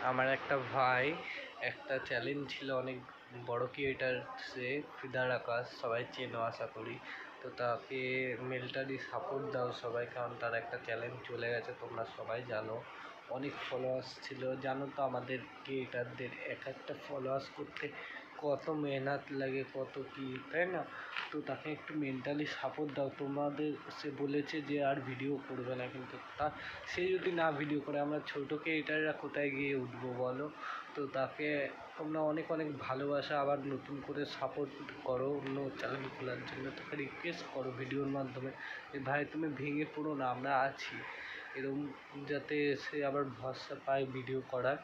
আমার একটা ভাই একটা চ্যালেঞ্জ ছিল অনেক বড় ক্রিয়েটার, সে ফিদার আকাশ, সবাই চেনো আশা করি। তো তাকে মেন্টালি সাপোর্ট দাও সবাই, কারণ তার একটা চ্যালেঞ্জ চলে গেছে, তোমরা সবাই জানো। অনেক ফলোয়ার্স ছিল, জানো তো আমাদের ক্রিয়েটারদের এক একটা ফলোয়ার্স করতে কত মেহনত লাগে, কত কী, তাই না? তো তাকে একটু মেন্টালি সাপোর্ট দাও তোমাদের। সে বলেছে যে আর ভিডিও করবে না, কিন্তু সে যদি না ভিডিও করে আমরা ছোটো ক্রিয়েটাররা কোথায় গিয়ে উঠবো বলো? তো তাকে তোমরা অনেক অনেক ভালোবাসা, আবার নতুন করে সাপোর্ট করো অন্য চ্যানেল খোলার জন্য। তাকে রিকোয়েস্ট করো ভিডিওর মাধ্যমে যে ভাই তুমি ভেঙে পড়ো না, আমরা আছি, এরকম যাতে সে আবার ভরসা পায় ভিডিও করার।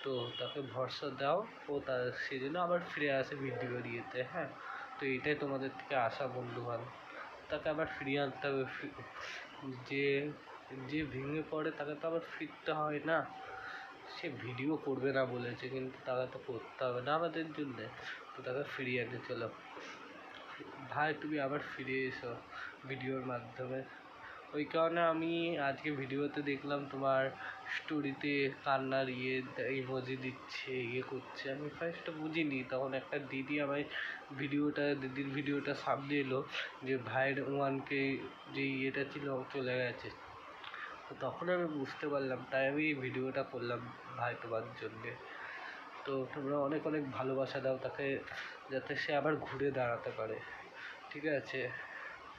তো তাকে ভরসা দাও, ও সেই জন্য আবার ফিরে আসে ভিডিও দিয়েতে। হ্যাঁ, তো এটাই তোমাদের থেকে আশা বন্ধুবান। তাকে আবার ফিরিয়ে আনতে হবে। যে যে ভেঙে পড়ে তাকে তো আবার ফিরতে হয় না। সে ভিডিও করবে না বলেছে, কিন্তু তাকে তো করতে হবে না আমাদের জন্যে। তো তাকে ফিরিয়ে আনতে চলো ভাই, তুমি আবার ফিরে এসো ভিডিওর মাধ্যমে। ওই কারণে আমি আজকে ভিডিওতে দেখলাম তোমার স্টোরিতে কান্নার ইমোজি দিচ্ছে, করছে। আমি ফার্স্টটা বুঝিনি, তখন একটা দিদি আমায় দিদির ভিডিওটা সামনে এলো যে ভাইয়ের 1K যে ইয়েটা ছিল চলে গেছে। তো তখন আমি বুঝতে পারলাম, তাই আমি এই ভিডিওটা করলাম ভাই তোমার জন্যে। তো তোমরা অনেক অনেক ভালোবাসা দাও তাকে, যাতে সে আবার ঘুরে দাঁড়াতে পারে। ঠিক আছে?